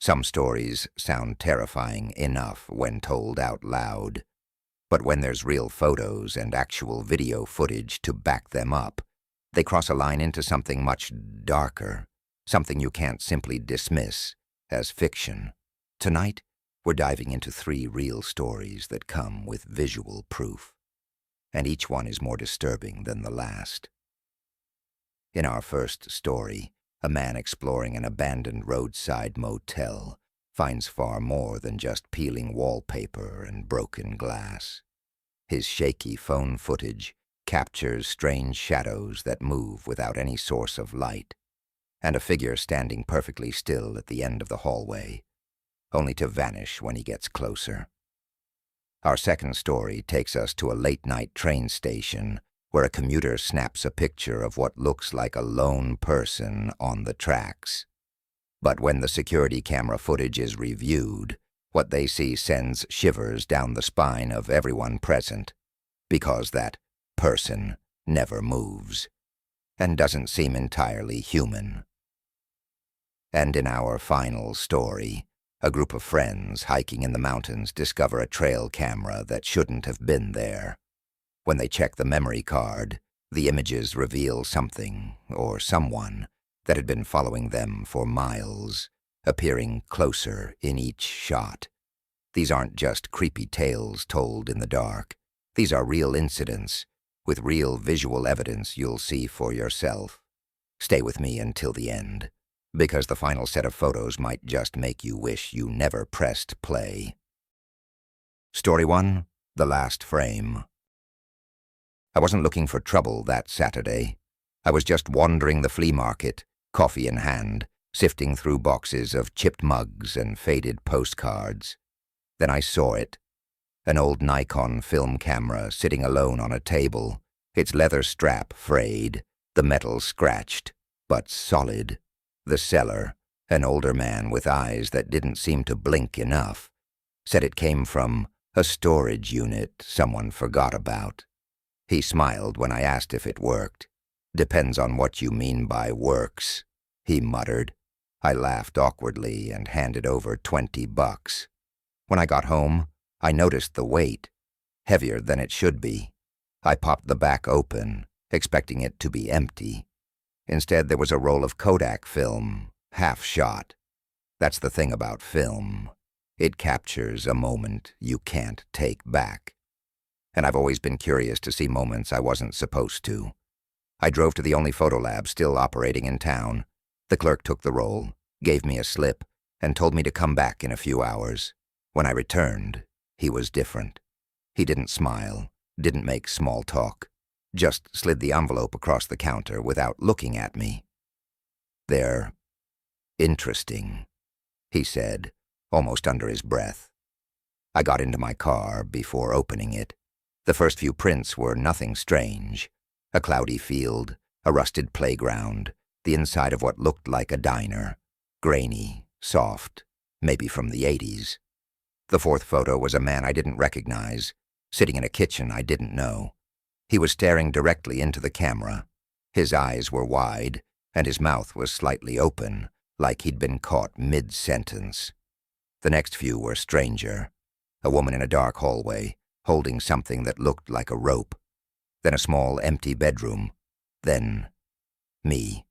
Some stories sound terrifying enough when told out loud, but when there's real photos and actual video footage to back them up, they cross a line into something much darker, something you can't simply dismiss as fiction. Tonight, we're diving into 3 real stories that come with visual proof, and each one is more disturbing than the last. In our first story, a man exploring an abandoned roadside motel finds far more than just peeling wallpaper and broken glass. His shaky phone footage captures strange shadows that move without any source of light, and a figure standing perfectly still at the end of the hallway, only to vanish when he gets closer. Our second story takes us to a late-night train station where a commuter snaps a picture of what looks like a lone person on the tracks. But when the security camera footage is reviewed, what they see sends shivers down the spine of everyone present, because that person never moves and doesn't seem entirely human. And in our final story, a group of friends hiking in the mountains discover a trail camera that shouldn't have been there. When they check the memory card, the images reveal something, or someone, that had been following them for miles, appearing closer in each shot. These aren't just creepy tales told in the dark. These are real incidents, with real visual evidence you'll see for yourself. Stay with me until the end, because the final set of photos might just make you wish you never pressed play. Story 1, The Last Frame. I wasn't looking for trouble that Saturday. I was just wandering the flea market, coffee in hand, sifting through boxes of chipped mugs and faded postcards. Then I saw it. An old Nikon film camera sitting alone on a table, its leather strap frayed, the metal scratched, but solid. The seller, an older man with eyes that didn't seem to blink enough, said it came from a storage unit someone forgot about. He smiled when I asked if it worked. "Depends on what you mean by works," he muttered. I laughed awkwardly and handed over $20. When I got home, I noticed the weight, heavier than it should be. I popped the back open, expecting it to be empty. Instead, there was a roll of Kodak film, half shot. That's the thing about film. It captures a moment you can't take back. And I've always been curious to see moments I wasn't supposed to. I drove to the only photo lab still operating in town. The clerk took the roll, gave me a slip, and told me to come back in a few hours. When I returned, he was different. He didn't smile, didn't make small talk, just slid the envelope across the counter without looking at me. "They're interesting," he said, almost under his breath. I got into my car before opening it. The first few prints were nothing strange. A cloudy field, a rusted playground, the inside of what looked like a diner. Grainy, soft, maybe from the 80s. The fourth photo was a man I didn't recognize, sitting in a kitchen I didn't know. He was staring directly into the camera. His eyes were wide, and his mouth was slightly open, like he'd been caught mid-sentence. The next few were stranger. A woman in a dark hallway, holding something that looked like a rope. Then a small, empty bedroom. Then me.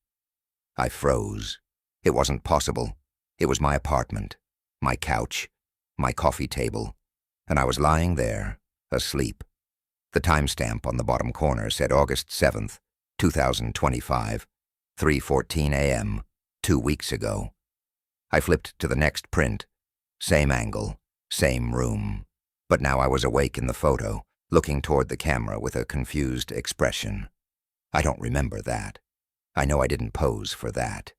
I froze. It wasn't possible. It was my apartment, my couch, my coffee table, and I was lying there, asleep. The timestamp on the bottom corner said August 7th, 2025, 3:14 a.m., 2 weeks ago. I flipped to the next print. Same angle, same room. But now I was awake in the photo, looking toward the camera with a confused expression. I don't remember that. I know I didn't pose for that.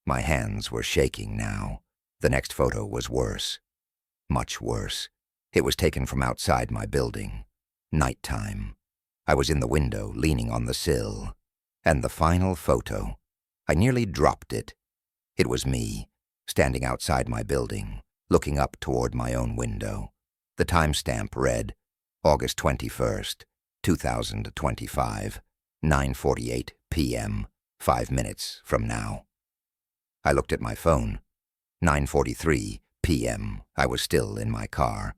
My hands were shaking now. The next photo was worse. Much worse. It was taken from outside my building. Nighttime. I was in the window, leaning on the sill. And the final photo. I nearly dropped it. It was me, standing outside my building, looking up toward my own window. The timestamp read, August 21st, 2025, 9:48 p.m., 5 minutes from now. I looked at my phone. 9:43 p.m. I was still in my car.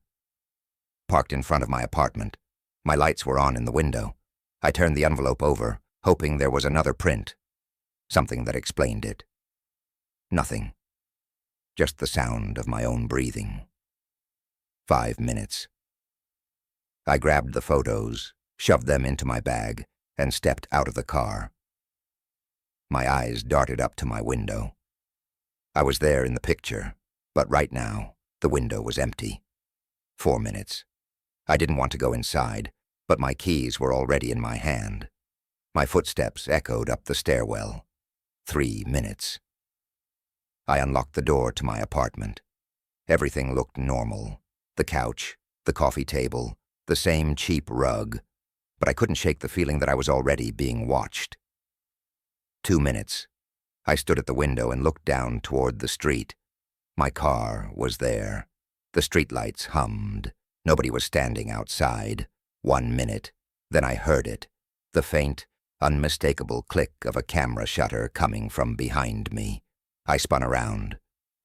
Parked in front of my apartment. My lights were on in the window. I turned the envelope over, hoping there was another print. Something that explained it. Nothing. Just the sound of my own breathing. 5 minutes. I grabbed the photos, shoved them into my bag, and stepped out of the car. My eyes darted up to my window. I was there in the picture, but right now, the window was empty. 4 minutes. I didn't want to go inside, but my keys were already in my hand. My footsteps echoed up the stairwell. 3 minutes. I unlocked the door to my apartment. Everything looked normal. The couch, the coffee table, the same cheap rug, but I couldn't shake the feeling that I was already being watched. 2 minutes. I stood at the window and looked down toward the street. My car was there. The streetlights hummed. Nobody was standing outside. 1 minute. Then I heard it. The faint, unmistakable click of a camera shutter coming from behind me. I spun around.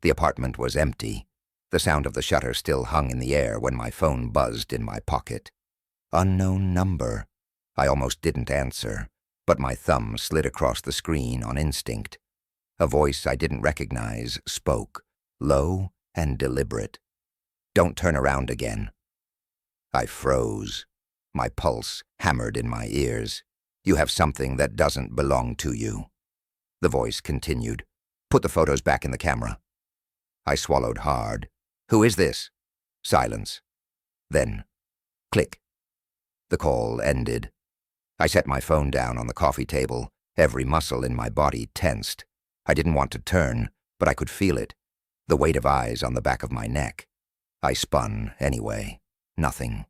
The apartment was empty. The sound of the shutter still hung in the air when my phone buzzed in my pocket. Unknown number. I almost didn't answer, but my thumb slid across the screen on instinct. A voice I didn't recognize spoke, low and deliberate. "Don't turn around again." I froze. My pulse hammered in my ears. "You have something that doesn't belong to you." The voice continued. "Put the photos back in the camera." I swallowed hard. "Who is this?" Silence. Then, click. The call ended. I set my phone down on the coffee table. Every muscle in my body tensed. I didn't want to turn, but I could feel it. The weight of eyes on the back of my neck. I spun anyway. Nothing.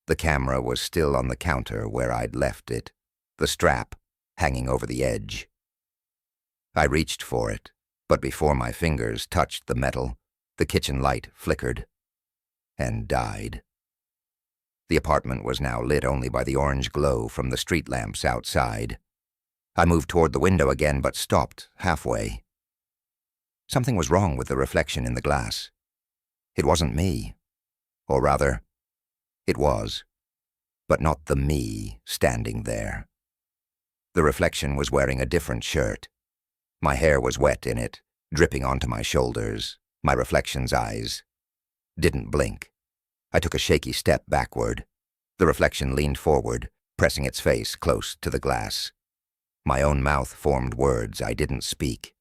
The camera was still on the counter where I'd left it, the strap hanging over the edge. I reached for it, but before my fingers touched the metal, the kitchen light flickered and died. The apartment was now lit only by the orange glow from the street lamps outside. I moved toward the window again, but stopped halfway. Something was wrong with the reflection in the glass. It wasn't me. Or rather, it was, but not the me standing there. The reflection was wearing a different shirt. My hair was wet in it, dripping onto my shoulders. My reflection's eyes didn't blink. I took a shaky step backward. The reflection leaned forward, pressing its face close to the glass. My own mouth formed words I didn't speak.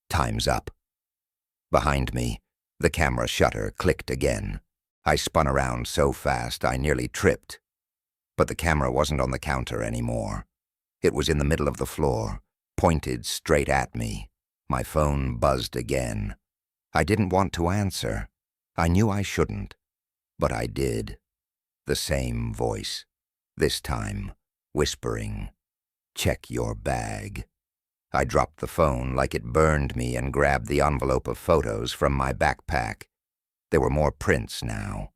"Time's up." Behind me, the camera shutter clicked again. I spun around so fast I nearly tripped. But the camera wasn't on the counter anymore. It was in the middle of the floor, pointed straight at me. My phone buzzed again. I didn't want to answer. I knew I shouldn't. But I did. The same voice. This time, whispering, "Check your bag." I dropped the phone like it burned me and grabbed the envelope of photos from my backpack. There were more prints now.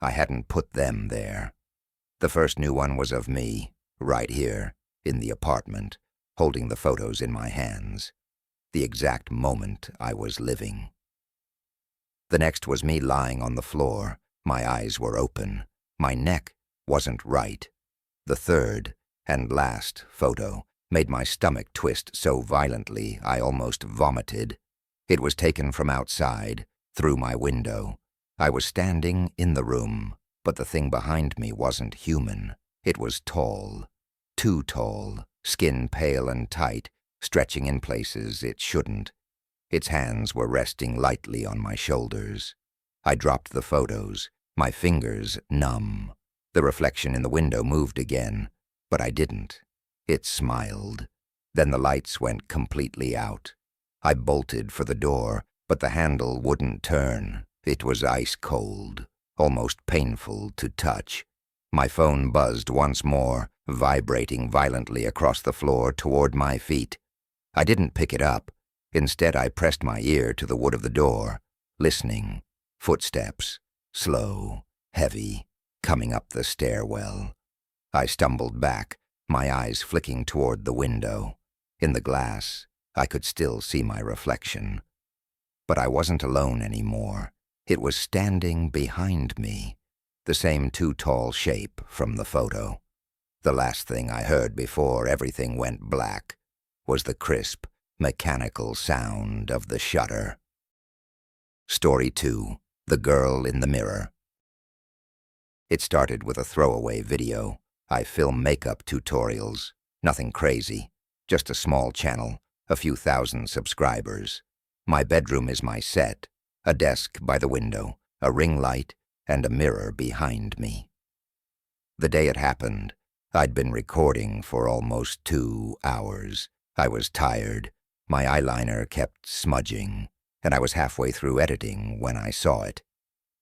I hadn't put them there. The first new one was of me, right here, in the apartment, holding the photos in my hands. The exact moment I was living. The next was me lying on the floor. My eyes were open. My neck wasn't right. The third and last photo made my stomach twist so violently I almost vomited. It was taken from outside, through my window. I was standing in the room, but the thing behind me wasn't human. It was tall, too tall, skin pale and tight, stretching in places it shouldn't. Its hands were resting lightly on my shoulders. I dropped the photos, my fingers numb. The reflection in the window moved again, but I didn't. It smiled. Then the lights went completely out. I bolted for the door, but the handle wouldn't turn. It was ice cold, almost painful to touch. My phone buzzed once more, vibrating violently across the floor toward my feet. I didn't pick it up. Instead, I pressed my ear to the wood of the door, listening. Footsteps, slow, heavy, coming up the stairwell. I stumbled back, my eyes flicking toward the window. In the glass, I could still see my reflection. But I wasn't alone anymore. It was standing behind me, the same too-tall shape from the photo. The last thing I heard before everything went black was the crisp, mechanical sound of the shutter. Story 2. The Girl in the Mirror. It started with a throwaway video. I film makeup tutorials. Nothing crazy. Just a small channel, a few thousand subscribers. My bedroom is my set, a desk by the window, a ring light, and a mirror behind me. The day it happened, I'd been recording for almost 2 hours. I was tired. My eyeliner kept smudging, and I was halfway through editing when I saw it.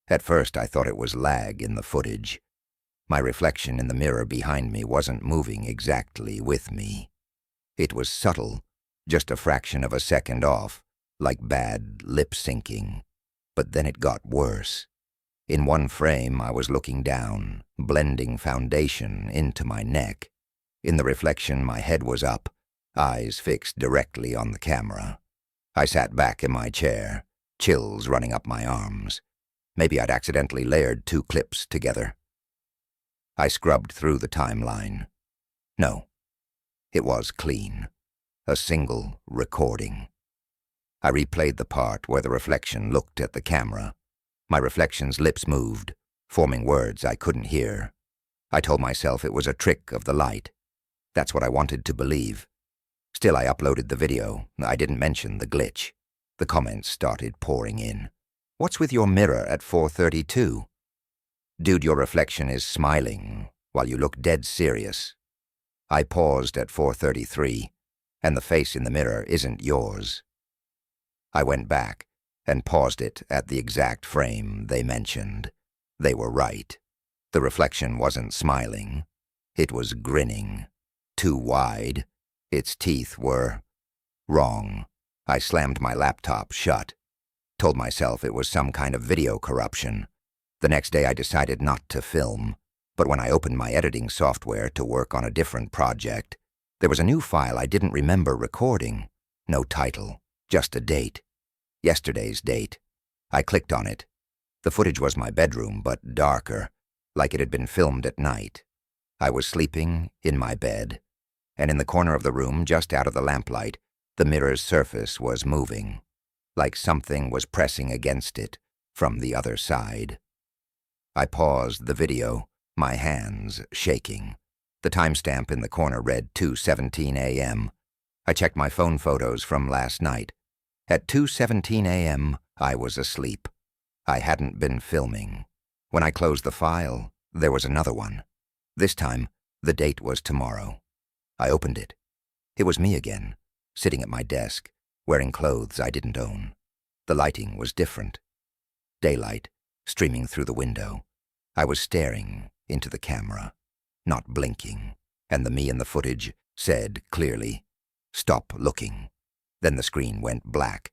At first, I thought it was lag in the footage. My reflection in the mirror behind me wasn't moving exactly with me. It was subtle, just a fraction of a second off, like bad lip-syncing. But then it got worse. In one frame, I was looking down, blending foundation into my neck. In the reflection, my head was up, eyes fixed directly on the camera. I sat back in my chair, chills running up my arms. Maybe I'd accidentally layered 2 clips together. I scrubbed through the timeline. No, it was clean. A single recording. I replayed the part where the reflection looked at the camera. My reflection's lips moved, forming words I couldn't hear. I told myself it was a trick of the light. That's what I wanted to believe. Still, I uploaded the video. I didn't mention the glitch. The comments started pouring in. What's with your mirror at 4:32? Dude, your reflection is smiling while you look dead serious. I paused at 4:33, and the face in the mirror isn't yours. I went back and paused it at the exact frame they mentioned. They were right. The reflection wasn't smiling. It was grinning. Too wide. Its teeth were wrong. I slammed my laptop shut. Told myself it was some kind of video corruption. The next day I decided not to film. But when I opened my editing software to work on a different project, there was a new file I didn't remember recording. No title, just a date. Yesterday's date. I clicked on it. The footage was my bedroom, but darker, like it had been filmed at night. I was sleeping in my bed, and in the corner of the room, just out of the lamplight, the mirror's surface was moving, like something was pressing against it from the other side. I paused the video, my hands shaking. The timestamp in the corner read 2:17 a.m. I checked my phone photos from last night. At 2:17 a.m., I was asleep. I hadn't been filming. When I closed the file, there was another one. This time, the date was tomorrow. I opened it. It was me again, sitting at my desk, wearing clothes I didn't own. The lighting was different. Daylight, streaming through the window. I was staring into the camera, not blinking, and the me in the footage said clearly, "Stop looking." Then the screen went black.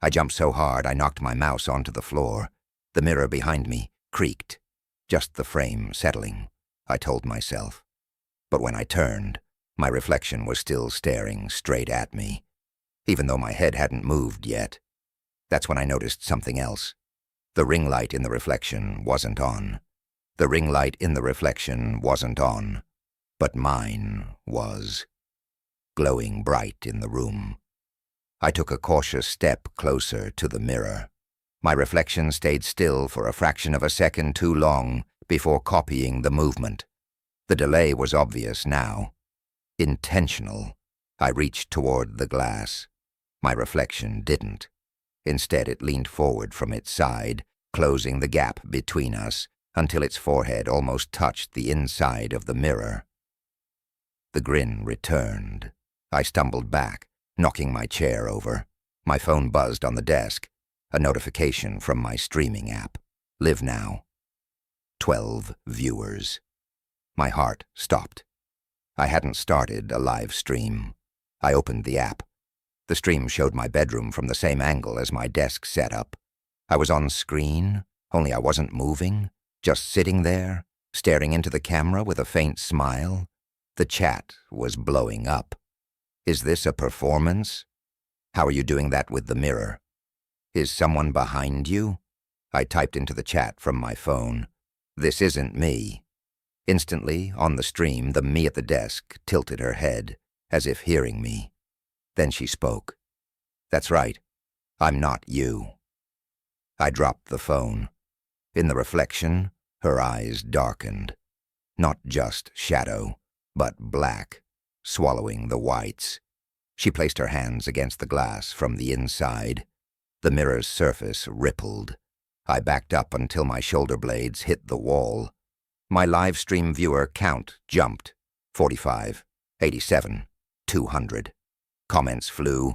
I jumped so hard I knocked my mouse onto the floor. The mirror behind me creaked. Just the frame settling, I told myself. But when I turned, my reflection was still staring straight at me, even though my head hadn't moved yet. That's when I noticed something else. The ring light in the reflection wasn't on. The ring light in the reflection wasn't on, but mine was, glowing bright in the room. I took a cautious step closer to the mirror. My reflection stayed still for a fraction of a second too long before copying the movement. The delay was obvious now. Intentional. I reached toward the glass. My reflection didn't. Instead, it leaned forward from its side, closing the gap between us until its forehead almost touched the inside of the mirror. The grin returned. I stumbled back, knocking my chair over. My phone buzzed on the desk. A notification from my streaming app. Live now. 12 viewers. My heart stopped. I hadn't started a live stream. I opened the app. The stream showed my bedroom from the same angle as my desk setup. I was on screen, only I wasn't moving, just sitting there, staring into the camera with a faint smile. The chat was blowing up. Is this a performance? How are you doing that with the mirror? Is someone behind you? I typed into the chat from my phone. This isn't me. Instantly, on the stream, the me at the desk tilted her head, as if hearing me. Then she spoke. That's right. I'm not you. I dropped the phone. In the reflection, her eyes darkened. Not just shadow, but black, swallowing the whites. She placed her hands against the glass from the inside. The mirror's surface rippled. I backed up until my shoulder blades hit the wall. My live stream viewer count jumped. 45, 87, 200. Comments flew.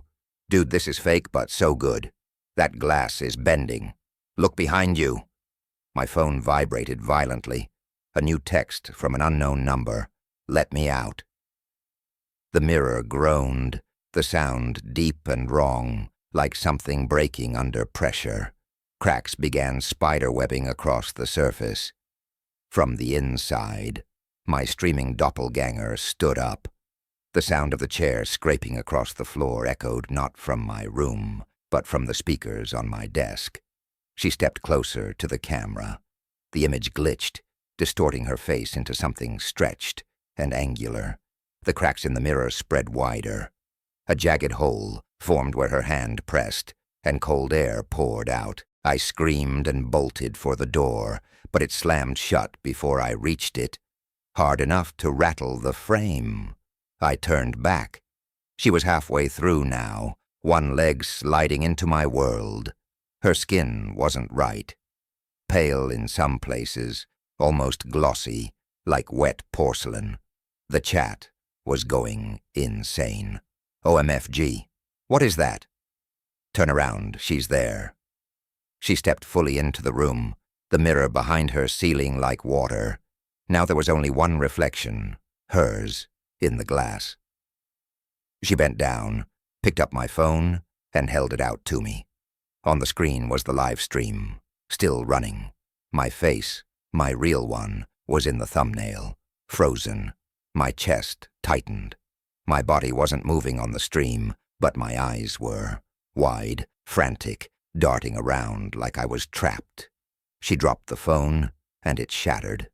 Dude, this is fake, but so good. That glass is bending. Look behind you. My phone vibrated violently. A new text from an unknown number. Let me out. The mirror groaned, the sound deep and wrong, like something breaking under pressure. Cracks began spiderwebbing across the surface. From the inside, my streaming doppelganger stood up. The sound of the chair scraping across the floor echoed not from my room, but from the speakers on my desk. She stepped closer to the camera. The image glitched, distorting her face into something stretched and angular. The cracks in the mirror spread wider. A jagged hole formed where her hand pressed, and cold air poured out. I screamed and bolted for the door, but it slammed shut before I reached it, hard enough to rattle the frame. I turned back. She was halfway through now, one leg sliding into my world. Her skin wasn't right. Pale in some places, almost glossy, like wet porcelain. The chat was going insane. OMFG. What is that? Turn around, she's there. She stepped fully into the room, the mirror behind her sealing like water. Now there was only one reflection, hers, in the glass. She bent down, picked up my phone, and held it out to me. On the screen was the live stream, still running. My face, my real one, was in the thumbnail, frozen. My chest tightened. My body wasn't moving on the stream, but my eyes were, wide, frantic, darting around like I was trapped. She dropped the phone, and it shattered.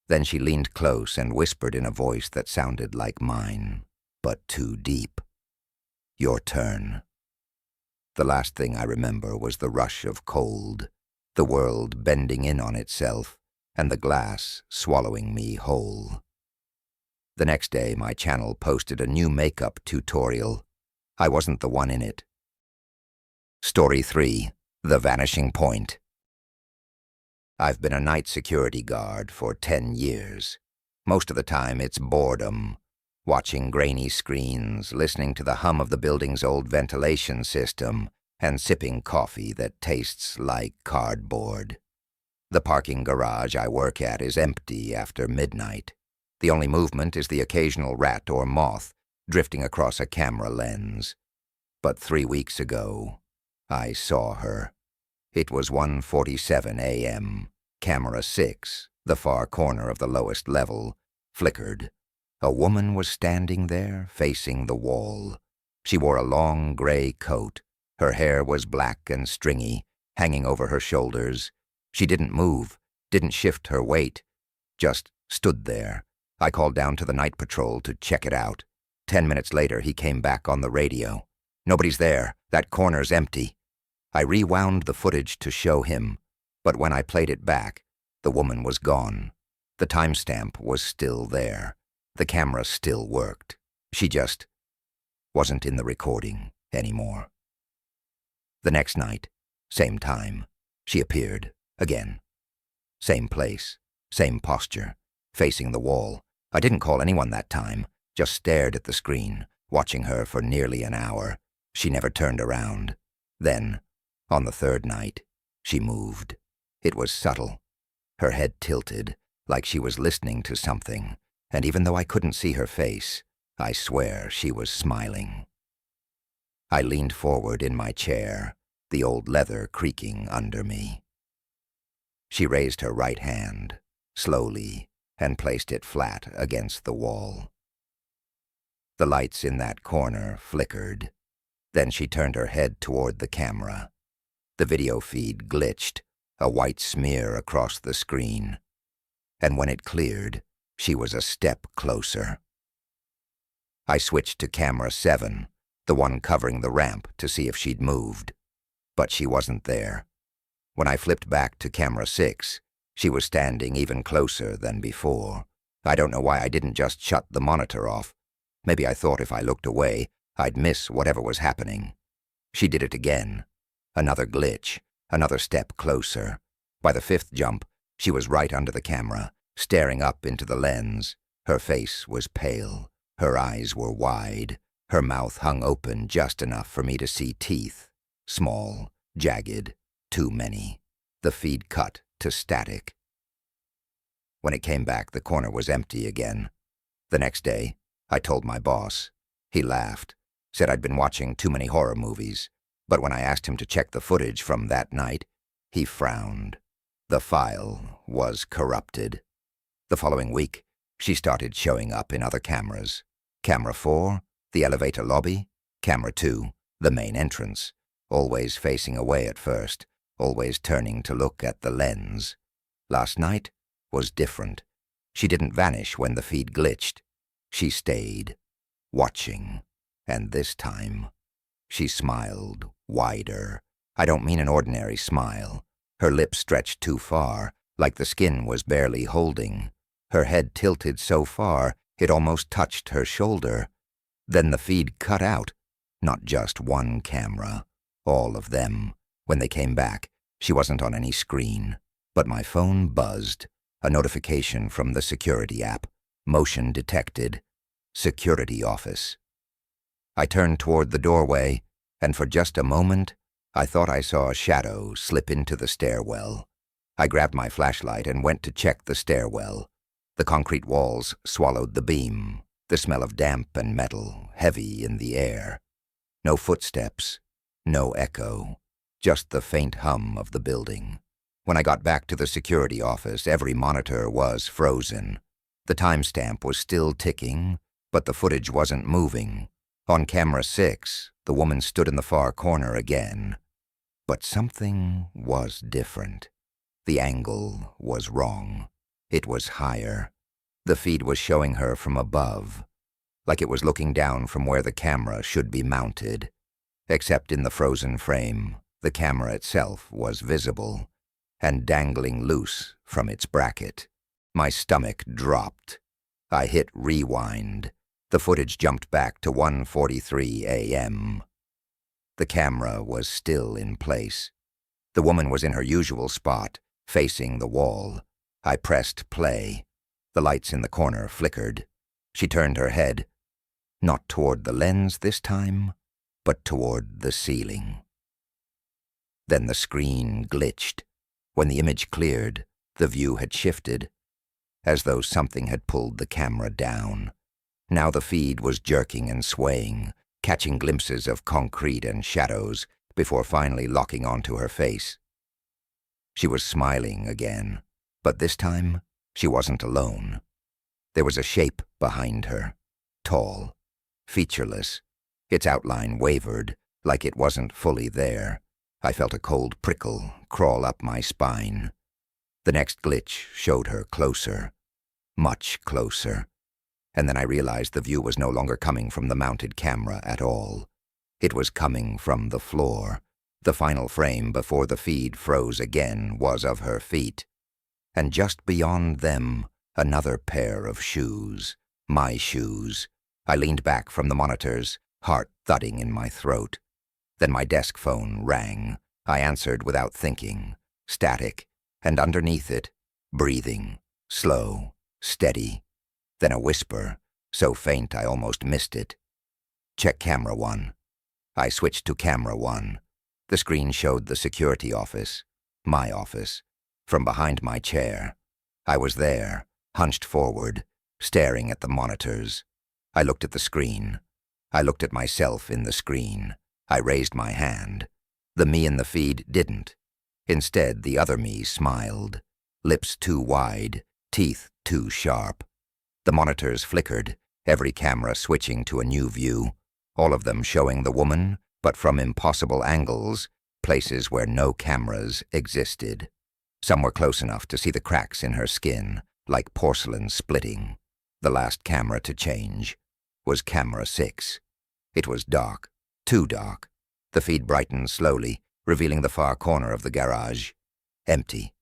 Then she leaned close and whispered in a voice that sounded like mine, but too deep. Your turn. The last thing I remember was the rush of cold, the world bending in on itself, and the glass swallowing me whole. The next day, my channel posted a new makeup tutorial. I wasn't the one in it. Story 3. The Vanishing Point. I've been a night security guard for 10 years. Most of the time, it's boredom. Watching grainy screens, listening to the hum of the building's old ventilation system, and sipping coffee that tastes like cardboard. The parking garage I work at is empty after midnight. The only movement is the occasional rat or moth drifting across a camera lens. But 3 weeks ago, I saw her. It was 1:47 a.m. Camera 6, the far corner of the lowest level, flickered. A woman was standing there, facing the wall. She wore a long gray coat. Her hair was black and stringy, hanging over her shoulders. She didn't move, didn't shift her weight, just stood there. I called down to the night patrol to check it out. 10 minutes later, he came back on the radio. Nobody's there. That corner's empty. I rewound the footage to show him, but when I played it back, the woman was gone. The timestamp was still there. The camera still worked. She just wasn't in the recording anymore. The next night, same time, she appeared again. Same place, same posture, facing the wall. I didn't call anyone that time, just stared at the screen, watching her for nearly an hour. She never turned around. Then, on the third night, she moved. It was subtle. Her head tilted, like she was listening to something, and even though I couldn't see her face, I swear she was smiling. I leaned forward in my chair, the old leather creaking under me. She raised her right hand, slowly, and placed it flat against the wall. The lights in that corner flickered. Then she turned her head toward the camera. The video feed glitched, a white smear across the screen. And when it cleared, she was a step closer. I switched to camera 7, the one covering the ramp, to see if she'd moved. But she wasn't there. When I flipped back to camera 6, she was standing even closer than before. I don't know why I didn't just shut the monitor off. Maybe I thought if I looked away, I'd miss whatever was happening. She did it again. Another glitch, another step closer. By the 5th jump, she was right under the camera, staring up into the lens. Her face was pale. Her eyes were wide. Her mouth hung open just enough for me to see teeth. Small, jagged, too many. The feed cut to static. When it came back, the corner was empty again. The next day, I told my boss. He laughed, said I'd been watching too many horror movies, but when I asked him to check the footage from that night, he frowned. The file was corrupted. The following week, she started showing up in other cameras. Camera 4, the elevator lobby. Camera 2, the main entrance, always facing away at first, always turning to look at the lens. Last night was different. She didn't vanish when the feed glitched. She stayed, watching, and this time, she smiled wider. I don't mean an ordinary smile. Her lips stretched too far, like the skin was barely holding. Her head tilted so far, it almost touched her shoulder. Then the feed cut out. Not just one camera, all of them. When they came back, she wasn't on any screen, but my phone buzzed. A notification from the security app. Motion detected. Security office. I turned toward the doorway, and for just a moment, I thought I saw a shadow slip into the stairwell. I grabbed my flashlight and went to check the stairwell. The concrete walls swallowed the beam, the smell of damp and metal heavy in the air. No footsteps, no echo, just the faint hum of the building. When I got back to the security office, every monitor was frozen. The timestamp was still ticking, but the footage wasn't moving. On camera 6, the woman stood in the far corner again. But something was different. The angle was wrong. It was higher. The feed was showing her from above, like it was looking down from where the camera should be mounted. Except in the frozen frame, the camera itself was visible and dangling loose from its bracket. My stomach dropped. I hit rewind. The footage jumped back to 1:43 a.m. The camera was still in place. The woman was in her usual spot, facing the wall. I pressed play. The lights in the corner flickered. She turned her head, not toward the lens this time, but toward the ceiling. Then the screen glitched. When the image cleared, the view had shifted, as though something had pulled the camera down. Now the feed was jerking and swaying, catching glimpses of concrete and shadows before finally locking onto her face. She was smiling again, but this time she wasn't alone. There was a shape behind her, tall, featureless. Its outline wavered, like it wasn't fully there. I felt a cold prickle crawl up my spine. The next glitch showed her closer, much closer. And then I realized the view was no longer coming from the mounted camera at all. It was coming from the floor. The final frame before the feed froze again was of her feet. And just beyond them, another pair of shoes. My shoes. I leaned back from the monitors, heart thudding in my throat. Then my desk phone rang. I answered without thinking. Static, and underneath it, breathing, slow, steady. Then a whisper, so faint I almost missed it. Check camera 1. I switched to camera 1. The screen showed the security office, my office, from behind my chair. I was there, hunched forward, staring at the monitors. I looked at the screen. I looked at myself in the screen. I raised my hand. The me in the feed didn't. Instead, the other me smiled. Lips too wide, teeth too sharp. The monitors flickered, every camera switching to a new view, all of them showing the woman but from impossible angles, places where no cameras existed. Some were close enough to see the cracks in her skin, like porcelain splitting. The last camera to change was camera 6. It was dark, too dark. The feed brightened slowly, revealing the far corner of the garage. Empty.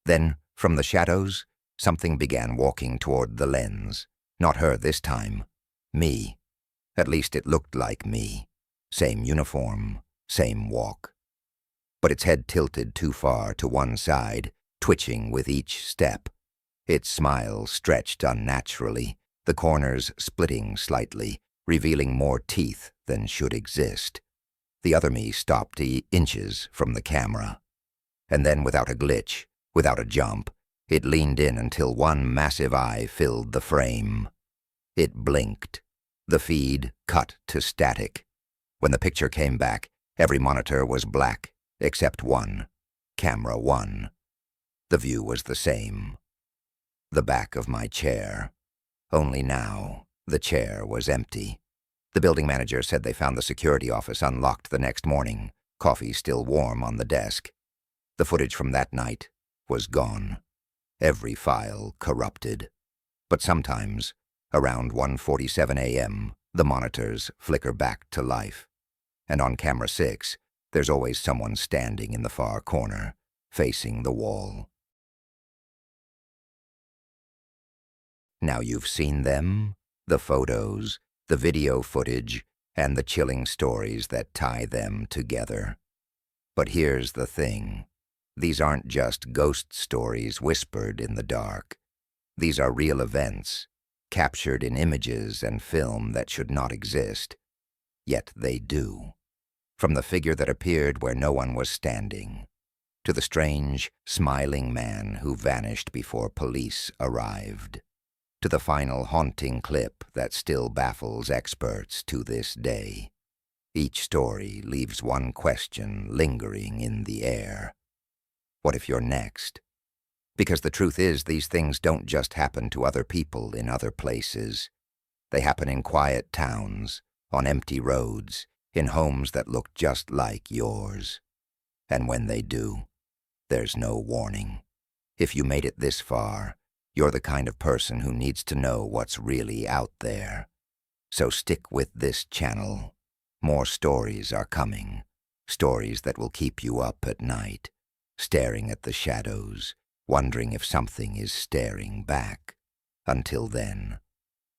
Then, from the shadows, something began walking toward the lens. Not her this time. Me. At least it looked like me. Same uniform, same walk. But its head tilted too far to one side, twitching with each step. Its smile stretched unnaturally, the corners splitting slightly, revealing more teeth than should exist. The other me stopped inches from the camera. And then, without a glitch, without a jump, it leaned in until one massive eye filled the frame. It blinked. The feed cut to static. When the picture came back, every monitor was black, except one. Camera 1. The view was the same. The back of my chair. Only now, the chair was empty. The building manager said they found the security office unlocked the next morning, coffee still warm on the desk. The footage from that night was gone. Every file corrupted. But sometimes, around 1:47 a.m., the monitors flicker back to life. And on camera 6, there's always someone standing in the far corner, facing the wall. Now you've seen them, the photos, the video footage, and the chilling stories that tie them together. But here's the thing. These aren't just ghost stories whispered in the dark. These are real events, captured in images and film that should not exist. Yet they do. From the figure that appeared where no one was standing, to the strange, smiling man who vanished before police arrived, to the final haunting clip that still baffles experts to this day. Each story leaves one question lingering in the air. What if you're next? Because the truth is, these things don't just happen to other people in other places. They happen in quiet towns, on empty roads, in homes that look just like yours. And when they do, there's no warning. If you made it this far, you're the kind of person who needs to know what's really out there. So stick with this channel. More stories are coming. Stories that will keep you up at night, staring at the shadows, wondering if something is staring back. Until then,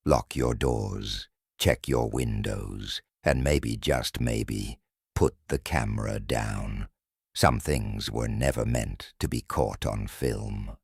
lock your doors, check your windows, and maybe, just maybe, put the camera down. Some things were never meant to be caught on film.